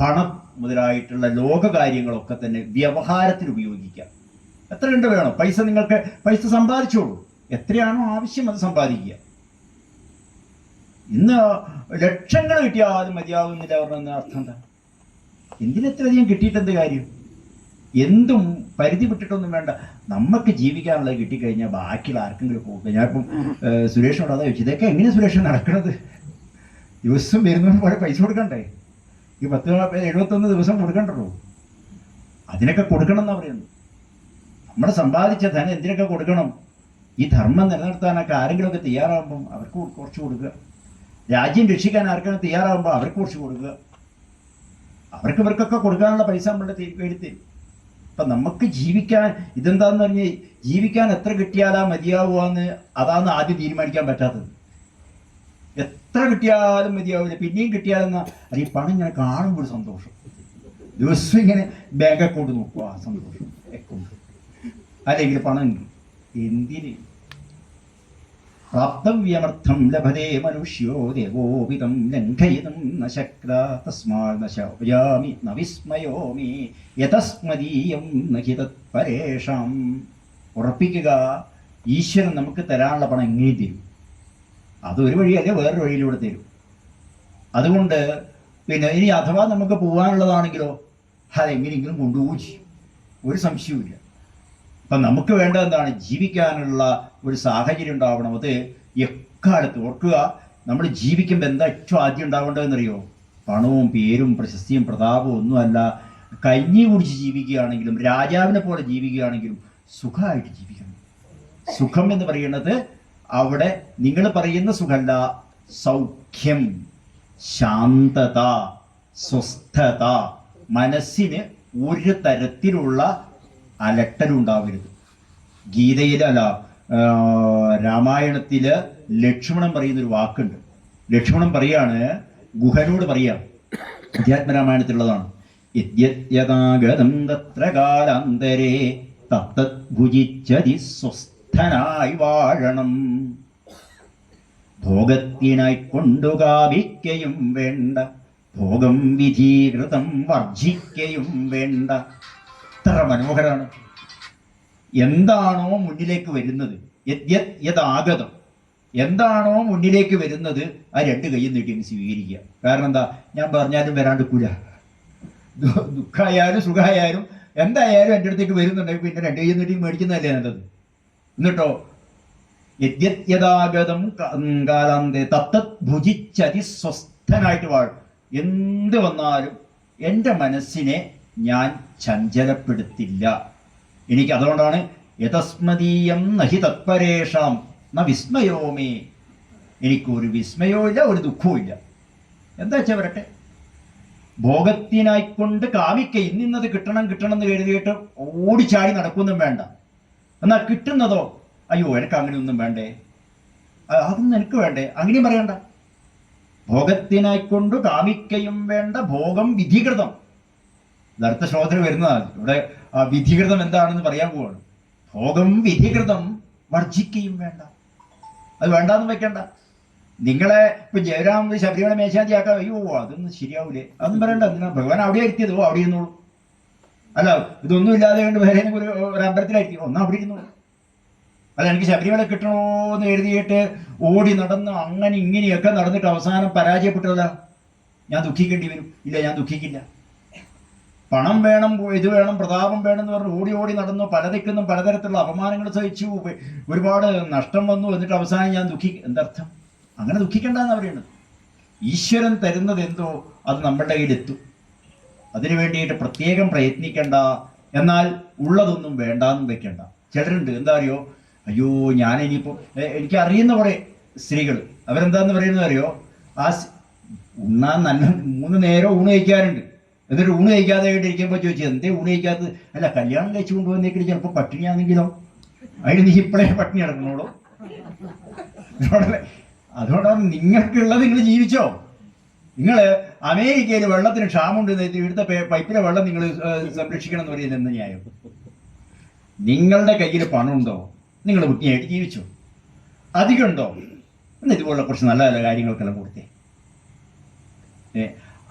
പണം മുതലായിട്ടുള്ള ലോകകാര്യങ്ങളൊക്കെ തന്നെ വ്യവഹാരത്തിൽ ഉപയോഗിക്കാം. എത്ര കണ്ട് വേണം? നിങ്ങൾക്ക് പൈസ സമ്പാദിച്ചോളൂ, എത്രയാണോ ആവശ്യം അത് സമ്പാദിക്കുക. ഇന്ന് ലക്ഷങ്ങൾ കിട്ടിയാലും മതിയാവുന്നില്ല പറഞ്ഞ അർത്ഥം എന്താ? എന്തിനെത്രയധികം കിട്ടിയിട്ട് എന്ത് കാര്യം? എന്തും പരിധി വിട്ടിട്ടൊന്നും വേണ്ട. നമുക്ക് ജീവിക്കാനുള്ളത് കിട്ടിക്കഴിഞ്ഞാൽ ബാക്കിയുള്ള ആർക്കെങ്കിലും പോകുക. ഞാനിപ്പം സുരേഷിനോട് അതാ ചോദിച്ചു, ഇതൊക്കെ എങ്ങനെ സുരേഷ് നടക്കണത്? ദിവസം വരുന്നതിന് പോലെ പൈസ കൊടുക്കണ്ടേ? ഈ 71 ദിവസം കൊടുക്കണ്ടല്ലോ. അതിനൊക്കെ കൊടുക്കണം എന്നാ പറയുന്നത്. നമ്മൾ സമ്പാദിച്ച ധനം എന്തിനൊക്കെ കൊടുക്കണം? ഈ ധർമ്മം നിലനിർത്താനൊക്കെ ആരെങ്കിലുമൊക്കെ തയ്യാറാകുമ്പം അവർക്ക് കുറച്ച് കൊടുക്കുക. രാജ്യം രക്ഷിക്കാൻ ആർക്കാണ് തയ്യാറാകുമ്പോൾ അവർക്ക് കുറച്ച് കൊടുക്കുക. ഇവർക്കൊക്കെ കൊടുക്കാനുള്ള പൈസ നമ്മളുടെ എടുത്ത്. അപ്പം നമുക്ക് ജീവിക്കാൻ ഇതെന്താന്ന് പറഞ്ഞ് ജീവിക്കാൻ എത്ര കിട്ടിയാലാ മതിയാവുകയെന്ന് അതാണ് ആദ്യം തീരുമാനിക്കാൻ പറ്റാത്തത്. എത്ര കിട്ടിയാലും മതിയാവില്ല, പിന്നെയും കിട്ടിയാലെന്നാ അത് ഈ പണം ഇങ്ങനെ കാണുമ്പോൾ ഒരു സന്തോഷം. ദിവസം ഇങ്ങനെ ബാങ്ക് അക്കൗണ്ട് നോക്കുക, ആ സന്തോഷം അക്കൗണ്ട്. അല്ലെങ്കിൽ പണം എന്തിന്? പ്രാപ്തം വ്യമർത്ഥം ലഭതേ മനുഷ്യോ ദേവോപിതം ലംഘയിതും ന ശക്ര തസ്മാത് ന ശൗയാമി ന വിസ്മയോമി യതസ്മദീയം ന ഹി തത്പരേഷാം. ഉറപ്പിക്കുക, ഈശ്വരൻ നമുക്ക് തരാനുള്ള പണം എങ്ങനെ തരും? അതൊരു വഴിയല്ലേ വേറൊരു വഴിയിലൂടെ തരും. അതുകൊണ്ട് പിന്നെ ഇനി അഥവാ നമുക്ക് പോകാനുള്ളതാണെങ്കിലോ അതെങ്ങനെയെങ്കിലും കൊണ്ടുപോകും ചെയ്യും, ഒരു സംശയവുമില്ല. അപ്പം നമുക്ക് വേണ്ടത് എന്താണ്? ജീവിക്കാനുള്ള ഒരു സാഹചര്യം ഉണ്ടാവണം. അത് എക്കാലത്ത് ഓർക്കുക, നമ്മൾ ജീവിക്കുമ്പോൾ എന്താ ഏറ്റവും ആദ്യം ഉണ്ടാവേണ്ടതെന്നറിയോ? പണവും പേരും പ്രശസ്തിയും പ്രതാപവും ഒന്നുമല്ല, കഞ്ഞി കുടിച്ച് ജീവിക്കുകയാണെങ്കിലും രാജാവിനെ പോലെ ജീവിക്കുകയാണെങ്കിലും സുഖമായിട്ട് ജീവിക്കണം. സുഖം എന്ന് പറയുന്നത് അവിടെ നിങ്ങൾ പറയുന്ന സുഖമല്ല, സൗഖ്യം, ശാന്തത, സ്വസ്ഥത, മനസ്സിന് ഒരു തരത്തിലുള്ള അലട്ടലുണ്ടാവരുത്. ഗീതയിലല്ല, രാമായണത്തില് ലക്ഷ്മണൻ പറയുന്നൊരു വാക്കുണ്ട്. ലക്ഷ്മണൻ പറയാണ്, ഗുഹനോട് പറയാം, അധ്യാത്മരാമായണത്തിലുള്ളതാണ്, യദ്യതാഗതം തത്ര കാലാന്തരേ തത്തത് ഭുജിച്ചതി സ്വസ്ഥനായി വാഴണം. ഭോഗത്തിനായി കൊണ്ടു കാപിക്കയും വേണ്ട, ഭോഗം വിധീകൃതം വർജിക്കയും വേണ്ട. എത്ര മനോഹരാണ്. എന്താണോ മുന്നിലേക്ക് വരുന്നത്, യദാഗതം, എന്താണോ മുന്നിലേക്ക് വരുന്നത് ആ രണ്ട് കൈയും നീട്ടി സ്വീകരിക്കുക. കാരണം എന്താ, ഞാൻ പറഞ്ഞാലും വരാണ്ടിക്കൂല. ദുഃഖമായാലും സുഖമായാലും എന്തായാലും എൻ്റെ അടുത്തേക്ക് വരുന്നുണ്ടെങ്കിൽ പിന്നെ രണ്ട് കൈയും നീട്ടി മേടിക്കുന്നതല്ലേ നല്ലത്. എന്നിട്ടോ യദ്യതാഗതം കാലാന്തേ തത്തത് ഭുജിച്ചതി സ്വസ്ഥനായിട്ട് വാഴും. എന്ത് വന്നാലും എൻ്റെ മനസ്സിനെ ഞാൻ ചഞ്ചലപ്പെടുത്തില്ല. എനിക്ക് അതുകൊണ്ടാണ് യതസ്മദീയം നഹി തത്പരേഷാം ന വിസ്മയോമേ, എനിക്കൊരു വിസ്മയവും ഇല്ല, ഒരു ദുഃഖവും ഇല്ല. എന്താ വെച്ചാൽ വരട്ടെ. ഭോഗത്തിനായിക്കൊണ്ട് കാമിക്ക ഇന്നത് കിട്ടണം കിട്ടണം എന്ന് കരുതിയിട്ട് ഓടിച്ചാടി നടക്കൊന്നും വേണ്ട. എന്നാൽ കിട്ടുന്നതോ, അയ്യോ എനിക്ക് അങ്ങനെയൊന്നും വേണ്ടേ, അതൊന്നും എനിക്ക് വേണ്ടേ, അങ്ങനെയും പറയണ്ട. ഭോഗത്തിനായിക്കൊണ്ട് കാമിക്കയും വേണ്ട, ഭോഗം വിധികൃതം. അടുത്ത ശ്ലോകത്തിൽ വരുന്നതാണ്. ഇവിടെ വിധികൃതം എന്താണെന്ന് പറയാൻ പോവാണ്. ഭോഗം വിധികൃതം വർജിക്കുകയും വേണ്ട, അത് വേണ്ടാന്ന് വെക്കണ്ട. നിങ്ങളെ ഇപ്പൊ ജയരാം ശബരിമല മേശാന്തിയാക്കാം, അയ്യോ അതൊന്നും ശരിയാവൂലേ, അതൊന്നും പറയണ്ട. എന്തിനാ ഭഗവാൻ അവിടെ ഇരുത്തിയതോ അവിടെ ഇരുന്നോളൂ. അല്ല ഇതൊന്നും ഇല്ലാതെ കൊണ്ട് വേറെ ഒരു അമ്പലത്തിലായിരിക്കും, ഒന്നും അവിടെ ഇരുന്നോളൂ. അല്ല എനിക്ക് ശബരിമല കിട്ടണോ എന്ന് എഴുതിയിട്ട് ഓടി നടന്ന് അങ്ങനെ ഇങ്ങനെയൊക്കെ നടന്നിട്ട് അവസാനം പരാജയപ്പെട്ടതല്ല, ഞാൻ ദുഃഖിക്കേണ്ടി വരും? ഇല്ല, ഞാൻ ദുഃഖിക്കില്ല. പണം വേണം, ഇത് വേണം, പ്രതാപം വേണം എന്ന് പറഞ്ഞ് ഓടി ഓടി നടന്നു, പലതിക്കുന്നും പലതരത്തിലുള്ള അപമാനങ്ങൾ സഹിച്ചു, ഒരുപാട് നഷ്ടം വന്നു, എന്നിട്ട് അവസാനം ഞാൻ എന്തർത്ഥം? അങ്ങനെ ദുഃഖിക്കേണ്ടെന്നാണ് പറയുന്നത്. ഈശ്വരൻ തരുന്നത് എന്തോ അത് നമ്മുടെ കയ്യിലെത്തും. അതിനു വേണ്ടിയിട്ട് പ്രത്യേകം പ്രയത്നിക്കണ്ട. എന്നാൽ ഉള്ളതൊന്നും വേണ്ടാന്നും വെക്കണ്ട. ചിലരുണ്ട്, എന്താ അറിയോ, അയ്യോ ഞാനിനിയിപ്പോൾ എനിക്ക് അറിയുന്ന കുറെ സ്ത്രീകൾ, അവരെന്താന്ന് പറയുന്നത് അറിയോ, ആ ഉണ്ണാൻ നല്ല 3 നേരം ഊണ് കഴിക്കാറുണ്ട്. എന്നിട്ട് ഊണ് കഴിക്കാതെ ഇരിക്കുമ്പോൾ ചോദിച്ചു, എന്തേ ഊണ് കഴിക്കാത്തത്? അല്ല കല്യാണം കഴിച്ചു കൊണ്ടുവന്നേക്കിട്ട് ചിലപ്പോൾ പട്ടിണിയാണെങ്കിലോ, അതിന് നീ ഇപ്പോഴേ പട്ടിണി കിടക്കണോളൂ. അതുകൊണ്ടാണ് നിങ്ങൾക്കുള്ളത് നിങ്ങൾ ജീവിച്ചോ. നിങ്ങൾ അമേരിക്കയിൽ വെള്ളത്തിന് ക്ഷാമുണ്ട്, ഇവിടുത്തെ പൈപ്പിലെ വെള്ളം നിങ്ങൾ സംരക്ഷിക്കണം എന്ന് പറയുന്നത് എന്ത് ന്യായം? നിങ്ങളുടെ കയ്യിൽ പണമുണ്ടോ, നിങ്ങൾ വൃത്തിയായിട്ട് ജീവിച്ചോ. അധികമുണ്ടോ, എന്ന് ഇതുപോലുള്ള കുറച്ച് നല്ല നല്ല കാര്യങ്ങൾക്കെല്ലാം കൊടുത്തേ.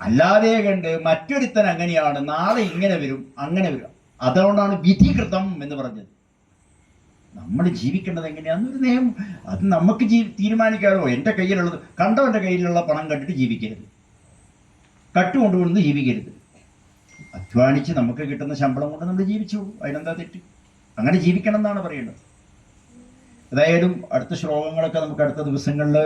അല്ലാതെ കണ്ട് മറ്റൊരുത്തൻ അങ്ങനെയാണ്, നാളെ ഇങ്ങനെ വരും, അങ്ങനെ വരും. അതുകൊണ്ടാണ് വിധികൃതം എന്ന് പറഞ്ഞത്. നമ്മൾ ജീവിക്കേണ്ടത് എങ്ങനെയാണെന്നൊരു നിയമം അത് നമുക്ക് തീരുമാനിക്കാമോ. എൻ്റെ കയ്യിലുള്ളത് കണ്ടവൻ്റെ കയ്യിലുള്ള പണം കണ്ടിട്ട് ജീവിക്കരുത്, കട്ടുകൊണ്ടുവന്ന് ജീവിക്കരുത്. അധ്വാനിച്ച് നമുക്ക് കിട്ടുന്ന ശമ്പളം കൊണ്ട് നമ്മൾ ജീവിച്ചു, അതിനെന്താ തെറ്റ്? അങ്ങനെ ജീവിക്കണം എന്നാണ് പറയുന്നത്. ഏതായാലും അടുത്ത ശ്ലോകങ്ങളൊക്കെ നമുക്ക് അടുത്ത ദിവസങ്ങളിൽ